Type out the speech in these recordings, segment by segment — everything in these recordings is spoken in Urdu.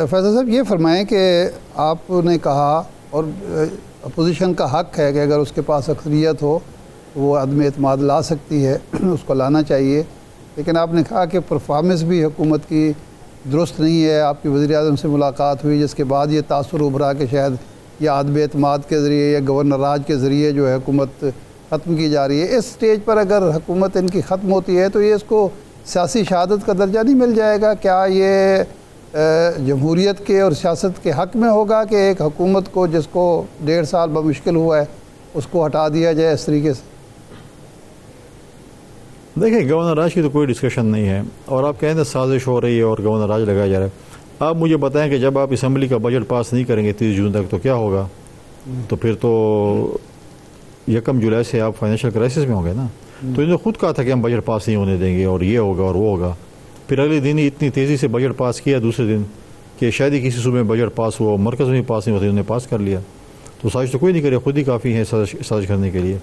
فیصل صاحب یہ فرمائیں کہ آپ نے کہا اور اپوزیشن کا حق ہے کہ اگر اس کے پاس اکثریت ہو وہ عدم اعتماد لا سکتی ہے، اس کو لانا چاہیے، لیکن آپ نے کہا کہ پرفارمنس بھی حکومت کی درست نہیں ہے۔ آپ کی وزیر اعظم سے ملاقات ہوئی جس کے بعد یہ تاثر ابھرا کہ شاید یہ عدم اعتماد کے ذریعے یا گورنر راج کے ذریعے جو ہے حکومت ختم کی جا رہی ہے۔ اس سٹیج پر اگر حکومت ان کی ختم ہوتی ہے تو یہ اس کو سیاسی شہادت کا درجہ نہیں مل جائے گا؟ کیا یہ جمہوریت کے اور سیاست کے حق میں ہوگا کہ ایک حکومت کو جس کو 1.5 سال بمشکل ہوا ہے اس کو ہٹا دیا جائے اس طریقے سے؟ دیکھیں، گورنر راج کی تو کوئی ڈسکشن نہیں ہے، اور آپ کہیں سازش ہو رہی ہے اور گورنر راج لگایا جا رہا ہے۔ آپ مجھے بتائیں کہ جب آپ اسمبلی کا بجٹ پاس نہیں کریں گے 30 جون تک تو کیا ہوگا؟ تو پھر تو 1 جولائی سے آپ فائنینشیل کرائسس میں ہوں گے نا۔ تو انہوں نے خود کہا تھا کہ ہم بجٹ پاس نہیں ہونے دیں گے اور یہ ہوگا اور وہ ہوگا، پھر اگلے دن ہی اتنی تیزی سے بجٹ پاس کیا دوسرے دن کہ شاید ہی کسی صوبے میں بجٹ پاس ہوا، مرکز میں پاس نہیں ہوتا، انہوں نے پاس کر لیا۔ تو سازش تو کوئی نہیں کرے، خود ہی کافی ہے سازش کرنے کے لیے۔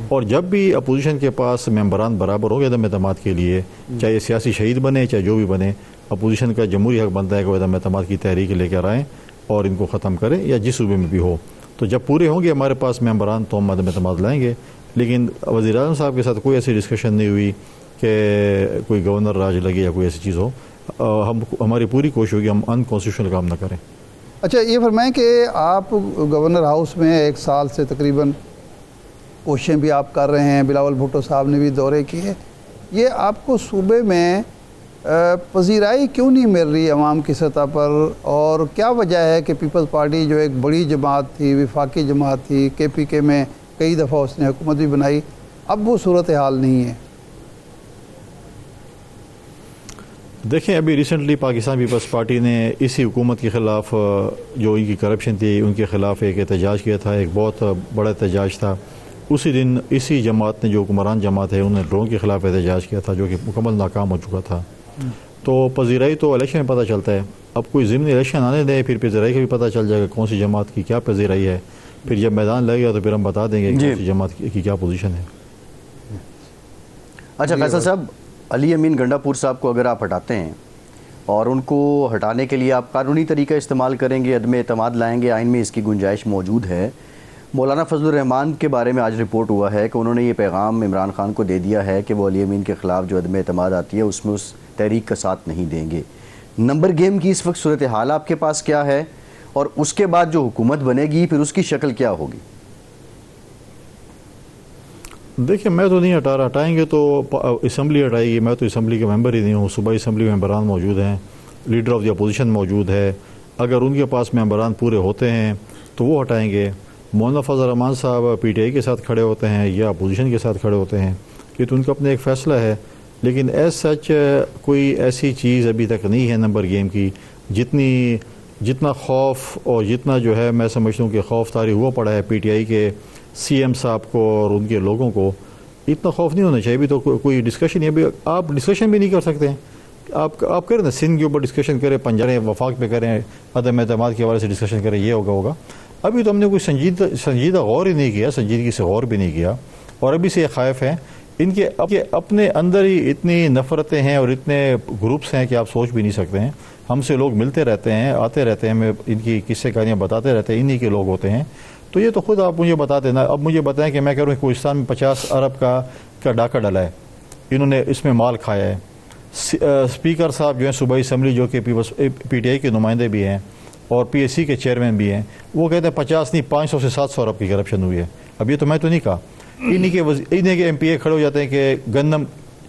اور جب بھی اپوزیشن کے پاس ممبران برابر ہو گئے عدم اعتماد کے لیے، چاہے سیاسی شہید بنے چاہے جو بھی بنے، اپوزیشن کا جمہوری حق بنتا ہے کہ وہ عدم اعتماد کی تحریک لے کر آئیں اور ان کو ختم کریں، یا جس صوبے میں بھی ہو۔ تو جب پورے ہوں گے ہمارے پاس ممبران تو ہم عدم اعتماد لائیں گے۔ لیکن وزیر اعظم صاحب کے ساتھ کوئی ایسی ڈسکشن نہیں ہوئی کہ کوئی گورنر راج لگے یا کوئی ایسی چیز ہو۔ ہماری پوری کوشش ہوگی ہم ان کانسٹیٹیوشنل کام نہ کریں۔ اچھا یہ فرمائیں کہ آپ گورنر ہاؤس میں 1 سال سے تقریباً کوششیں بھی آپ کر رہے ہیں، بلاول بھٹو صاحب نے بھی دورے کیے، یہ آپ کو صوبے میں پذیرائی کیوں نہیں مل رہی عوام کی سطح پر؟ اور کیا وجہ ہے کہ پیپلز پارٹی جو ایک بڑی جماعت تھی، وفاقی جماعت تھی، KPK میں کئی دفعہ اس نے حکومت بھی بنائی، اب وہ صورتحال نہیں ہے؟ دیکھیں، ابھی ریسنٹلی پاکستان پیپلز پارٹی نے اسی حکومت کے خلاف جو ان کی کرپشن تھی ان کے خلاف ایک احتجاج کیا تھا، ایک بہت بڑا احتجاج تھا۔ اسی دن اسی جماعت نے جو حکمران جماعت ہے انہوں نے ڈرون کے خلاف احتجاج کیا تھا جو کہ مکمل ناکام ہو چکا تھا۔ تو پذیرائی تو الیکشن میں پتہ چلتا ہے، اب کوئی ضمنی الیکشن آنے دیں پھر پذیرائی کا بھی پتہ چل جائے گا کون سی جماعت کی کیا پذیرائی ہے۔ پھر جب میدان لگے گا تو پھر ہم بتا دیں گے کون سی جماعت کی کیا پوزیشن ہے۔ اچھا فیصل صاحب، علی امین گنڈا پور صاحب کو اگر آپ ہٹاتے ہیں اور ان کو ہٹانے کے لیے آپ قانونی طریقہ استعمال کریں گے، عدم اعتماد لائیں گے، آئین میں اس کی گنجائش موجود ہے۔ مولانا فضل الرحمان کے بارے میں آج رپورٹ ہوا ہے کہ انہوں نے یہ پیغام عمران خان کو دے دیا ہے کہ وہ علی امین کے خلاف جو عدم اعتماد آتی ہے اس میں اس تحریک کا ساتھ نہیں دیں گے۔ نمبر گیم کی اس وقت صورتحال آپ کے پاس کیا ہے، اور اس کے بعد جو حکومت بنے گی پھر اس کی شکل کیا ہوگی؟ دیکھیں، میں تو نہیں ہٹا رہا، ہٹائیں گے تو اسمبلی ہٹائے گی، میں تو اسمبلی کا ممبر ہی نہیں ہوں۔ صوبائی اسمبلی میں ممبران موجود ہیں، لیڈر آف دی اپوزیشن موجود ہے، اگر ان کے پاس ممبران پورے ہوتے ہیں تو وہ ہٹائیں گے۔ مولانا فضل الرحمان صاحب PTI کے ساتھ کھڑے ہوتے ہیں یا اپوزیشن کے ساتھ کھڑے ہوتے ہیں، یہ تو ان کا اپنا ایک فیصلہ ہے۔ لیکن ایز سچ کوئی ایسی چیز ابھی تک نہیں ہے نمبر گیم کی جتنا خوف اور جتنا جو ہے میں سمجھتا ہوں کہ خوف طاری ہوا پڑا ہے PTI کے CM صاحب کو اور ان کے لوگوں کو، اتنا خوف نہیں ہونا چاہیے۔ ابھی تو کوئی ڈسکشن ابھی آپ ڈسکشن بھی نہیں کر سکتے ہیں۔ آپ کریں نا سندھ کے اوپر ڈسکشن کریں، پنجاب وفاق پہ کریں، عدم اعتماد کے حوالے سے ڈسکشن کریں، یہ ہوگا۔ ابھی تو ہم نے کوئی سنجیدہ غور ہی نہیں کیا، سنجیدگی سے غور بھی نہیں کیا، اور ابھی سے یہ خائف ہیں۔ ان کے اپنے اندر ہی اتنی نفرتیں ہیں اور اتنے گروپس ہیں کہ آپ سوچ بھی نہیں سکتے ہیں۔ ہم سے لوگ ملتے رہتے ہیں، آتے رہتے ہیں، ہمیں ان کی قصے کہانیاں بتاتے رہتے ہیں، انہی کے لوگ ہوتے ہیں۔ تو یہ تو خود آپ مجھے بتا دینا۔ اب مجھے بتائیں کہ میں کہہ رہا ہوں کوہستان میں 50 ارب کا ڈاکہ ڈلا ہے، انہوں نے اس میں مال کھایا ہے۔ اسپیکر صاحب جو ہیں صوبائی اسمبلی جو کہ PTI کے نمائندے بھی ہیں اور PSC کے چیئرمین بھی ہیں، وہ کہتے ہیں 50 نہیں 500 سے 700 ارب کی کرپشن ہوئی ہے۔ اب یہ تو میں تو نہیں کہا، انہی کے MPA کھڑے ہو جاتے ہیں کہ گندم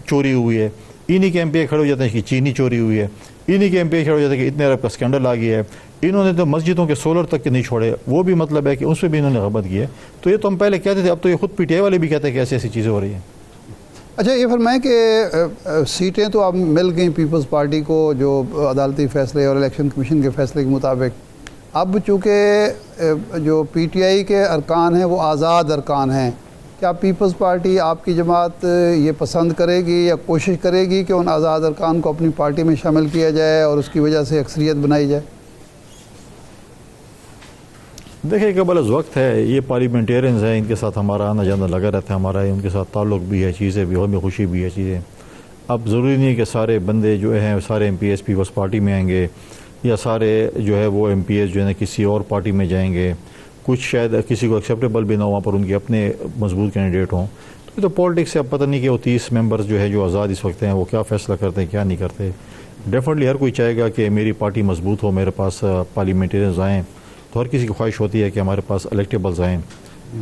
چوری ہوئی ہے، انہی کے MPA کھڑے ہو جاتے ہیں کہ چینی چوری ہوئی ہے، انہی کے MPA کھڑے ہو جاتے ہیں کہ اتنے ارب کا اسکینڈل آ گیا ہے۔ انہوں نے تو مسجدوں کے سولر تک کے نہیں چھوڑے، وہ بھی مطلب ہے کہ اس پہ بھی انہوں نے غیبت کی ہے۔ تو یہ تو ہم پہلے کہتے تھے، اب تو یہ خود PTI والے بھی کہتے ہیں کہ ایسی ایسی چیزیں ہو رہی ہیں۔ اچھا یہ فرمائیں کہ سیٹیں تو اب مل گئیں پیپلز پارٹی کو جو عدالتی فیصلے اور الیکشن کمیشن کے فیصلے کے مطابق، اب چونکہ جو PTI کے ارکان ہیں وہ آزاد ارکان ہیں، کیا پیپلز پارٹی آپ کی جماعت یہ پسند کرے گی یا کوشش کرے گی کہ ان آزاد ارکان کو اپنی پارٹی میں شامل کیا جائے اور اس کی وجہ سے اکثریت بنائی جائے؟ دیکھیں قبل از وقت ہے، یہ پارلیمنٹیرینز ہیں، ان کے ساتھ ہمارا آنا جانا لگا رہتا ہے، ہمارا ان کے ساتھ تعلق بھی ہے، چیزیں بھی ہمیں خوشی بھی ہے چیزیں۔ اب ضروری نہیں ہے کہ سارے بندے جو ہیں سارے MPs پیپلز پارٹی میں آئیں گے، یا سارے جو ہے وہ ایم پی ایس جو ہے نا کسی اور پارٹی میں جائیں گے، کچھ شاید کسی کو ایکسیپٹیبل بھی نہ ہو، وہاں پر ان کے اپنے مضبوط کینڈیڈیٹ ہوں. تو یہ تو پالیٹکس سے اب پتہ نہیں کہ وہ 30 ممبرز جو ہے جو آزاد اس وقت ہیں وہ کیا فیصلہ کرتے ہیں کیا نہیں کرتے. ڈیفینیٹلی ہر کوئی چاہے گا کہ میری پارٹی مضبوط ہو، میرے پاس پارلیمنٹرینز آئیں، تو ہر کسی کی خواہش ہوتی ہے کہ ہمارے پاس الیکٹیبلز آئیں،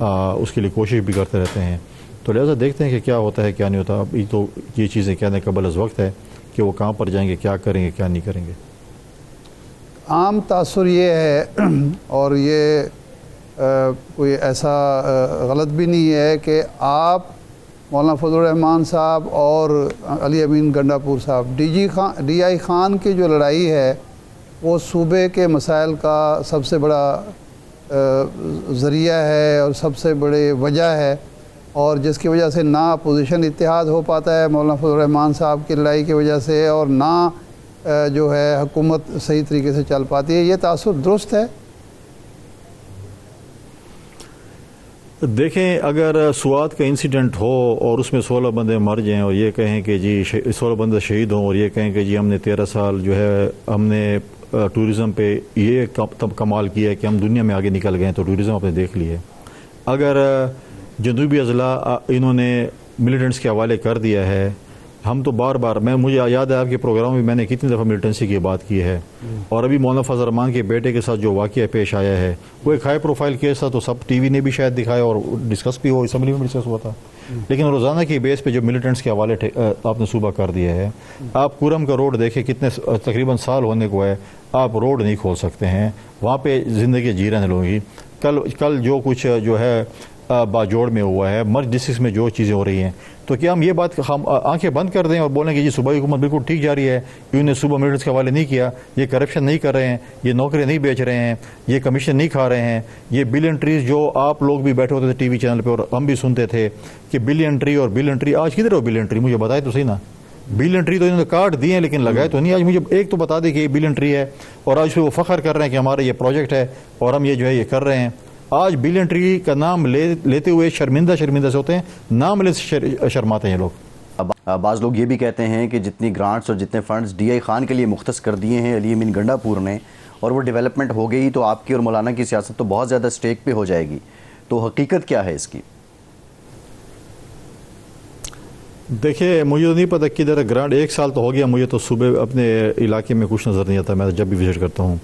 اس کے لیے کوشش بھی کرتے رہتے ہیں. تو لہٰذا دیکھتے ہیں کہ کیا ہوتا ہے کیا نہیں ہوتا. ابھی تو یہ چیزیں کہنے قبل از وقت ہے کہ وہ کہاں پر جائیں گے، کیا کریں گے، کیا نہیں کریں گے. عام تاثر یہ ہے اور یہ کوئی ایسا غلط بھی نہیں ہے کہ آپ مولانا فضل الرحمان صاحب اور علی امین گنڈا پور صاحب ڈی آئی خان کی جو لڑائی ہے وہ صوبے کے مسائل کا سب سے بڑا ذریعہ ہے اور سب سے بڑی وجہ ہے، اور جس کی وجہ سے نہ اپوزیشن اتحاد ہو پاتا ہے مولانا فضل الرحمان صاحب کی لڑائی کی وجہ سے، اور نہ جو ہے حکومت صحیح طریقے سے چل پاتی ہے. یہ تاثر درست ہے؟ دیکھیں، اگر سوات کا انسیڈنٹ ہو اور اس میں 16 بندے مر جائیں اور یہ کہیں کہ جی 16 بندے شہید ہوں، اور یہ کہیں کہ جی ہم نے 13 سال جو ہے ہم نے ٹورزم پہ یہ کمال کیا ہے کہ ہم دنیا میں آگے نکل گئے ہیں، تو ٹورزم آپ نے دیکھ لی ہے. اگر جنوبی اضلاع انہوں نے ملیٹنٹس کے حوالے کر دیا ہے، ہم تو بار بار مجھے یاد ہے آپ کے پروگرام میں نے کتنی دفعہ ملیٹنسی کی بات کی ہے. اور ابھی مولانا فضل الرحمان کے بیٹے کے ساتھ جو واقعہ پیش آیا ہے وہ ایک ہائی پروفائل کیس تھا، تو سب ٹی وی نے بھی شاید دکھایا اور ڈسکس بھی ہو، اسمبلی میں ڈسکس ہوا تھا. لیکن روزانہ کی بیس پہ جو ملیٹنٹس کے حوالے آپ نے صوبہ کر دیا ہے، آپ کورم کا روڈ دیکھیں کتنے تقریباً سال ہونے کو ہے، آپ روڈ نہیں کھول سکتے ہیں، وہاں پہ زندگی جی رہے ہیں لوگوں کی. کل جو کچھ جو ہے باجوڑ میں ہوا ہے، مرج ڈسٹرکٹ میں جو چیزیں ہو رہی ہیں، تو کیا ہم یہ بات ہم آنکھیں بند کر دیں اور بولیں کہ جی صوبائی حکومت بالکل ٹھیک جا رہی ہے، انہوں نے صوبہ ملیٹنٹس کے حوالے نہیں کیا، یہ کرپشن نہیں کر رہے ہیں، یہ نوکریاں نہیں بیچ رہے ہیں، یہ کمیشن نہیں کھا رہے ہیں، یہ بلین ٹریز جو آپ لوگ بھی بیٹھے ہوتے تھے ٹی وی چینل پہ اور ہم بھی سنتے تھے کہ بلین ٹری اور بلین ٹری، آج کدھر ہو بلین ٹری؟ مجھے بتائے تو صحیح نا. بلین ٹری تو انہوں نے کاٹ دیے ہیں لیکن لگائے تو نہیں. آج مجھے ایک تو بتا دے کہ یہ بلین ٹری ہے، اور آج پہ وہ فخر کر رہے ہیں کہ ہمارا یہ پروجیکٹ ہے اور ہم یہ جو ہے یہ کر رہے ہیں. آج بلین ٹری کا نام لیتے ہوئے شرمندہ سے ہوتے ہیں، نام لے شرماتے ہیں یہ لوگ. بعض لوگ یہ بھی کہتے ہیں کہ جتنی گرانٹس اور جتنے فنڈز ڈی آئی خان کے لیے مختص کر دیے ہیں علی امین گنڈا پور نے، اور وہ ڈیولپمنٹ ہو گئی تو آپ کی اور مولانا کی سیاست تو بہت زیادہ سٹیک پہ ہو جائے گی. تو حقیقت کیا ہے اس کی؟ دیکھیں، مجھے تو نہیں پتہ کدھر گرانٹ، 1 سال تو ہو گیا، مجھے تو صبح اپنے علاقے میں کچھ نظر نہیں آتا، میں جب بھی وزٹ کرتا ہوں.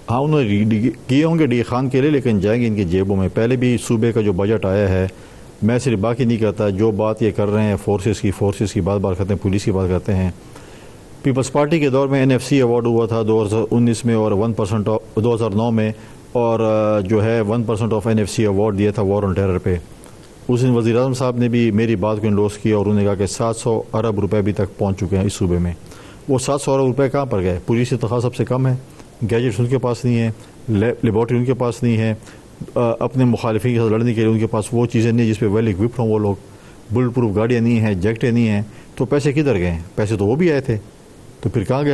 ہاں انہوں نے کیے ہوں گے ڈی خان کے لیے، لیکن جائیں گے ان کی جیبوں میں. پہلے بھی صوبے کا جو بجٹ آیا ہے، میں صرف باقی نہیں کرتا، جو بات یہ کر رہے ہیں فورسز کی بات کرتے ہیں، پولیس کی بات کرتے ہیں. پیپلز پارٹی کے دور میں NFC ایوارڈ ہوا تھا 2019 میں اور 1% 2009 میں، اور جو ہے 1% آف NFC ایوارڈ دیا تھا وار آن ٹیرر پہ. اس دن وزیر اعظم صاحب نے بھی میری بات کو انڈورس کیا اور انہوں نے کہا کہ 700 ارب روپے ابھی تک پہنچ چکے ہیں اس صوبے میں. وہ 700 ارب روپے کہاں پر گئے؟ پولیس کی تنخواہ سب سے کم ہے، گیجٹس ان کے پاس نہیں ہے، لیبارٹری ان کے پاس نہیں ہے، اپنے مخالفین کے ساتھ لڑنے کے لیے ان کے پاس وہ چیزیں نہیں جس پہ ویل اکوپڈ ہوں وہ لوگ، بلٹ پروف گاڑیاں نہیں ہیں، جیکٹیں نہیں ہیں. تو پیسے کدھر گئے؟ پیسے تو وہ بھی آئے تھے، تو پھر کہاں گئے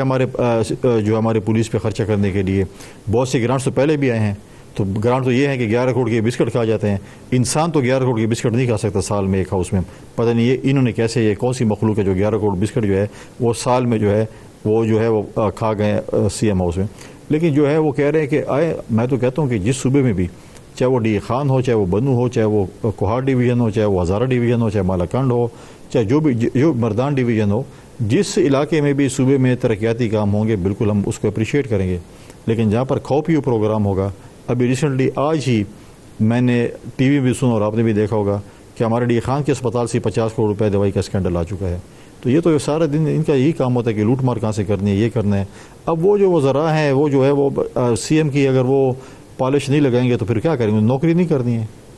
ہمارے پولیس پہ خرچہ کرنے کے لیے؟ بہت سے گرانٹس تو پہلے بھی آئے ہیں. تو گرانٹ تو یہ ہے کہ 11 کروڑ کے بسکٹ کھا جاتے ہیں. انسان تو 11 کروڑ کے بسکٹ نہیں کھا سکتا سال میں ایک ہاؤس میں. پتہ نہیں یہ انہوں نے کیسے، یہ کون سی مخلوق ہے جو 11 کروڑ بسکٹ جو ہے وہ سال میں جو ہے وہ کھا گئے CM ہاؤس میں. لیکن جو ہے وہ کہہ رہے ہیں کہ میں تو کہتا ہوں کہ جس صوبے میں بھی، چاہے وہ ڈی خان ہو، چاہے وہ بنو ہو، چاہے وہ کوہاٹ ڈویژن ہو، چاہے وہ ہزارہ ڈویژن ہو، چاہے مالاکنڈ ہو، چاہے جو مردان ڈویژن ہو، جس علاقے میں بھی صوبے میں ترقیاتی کام ہوں گے بالکل ہم اس کو اپریشیٹ کریں گے. لیکن جہاں پر کھو پیو پروگرام ہوگا، ابھی ریسنٹلی آج ہی میں نے ٹی وی بھی سنا اور آپ نے بھی دیکھا ہوگا کہ ہمارے ڈی خان کے اسپتال سے 50 کروڑ روپے دوائی کا اسکینڈل آ چکا ہے. تو یہ تو سارا دن ان کا یہی کام ہوتا ہے کہ لوٹ مار کہاں سے کرنی ہے، یہ کرنا ہے. اب وہ جو وزراء ہیں وہ جو ہے وہ CM کی اگر وہ پالش نہیں لگائیں گے تو پھر کیا کریں گے؟ نوکری نہیں کرنی ہے.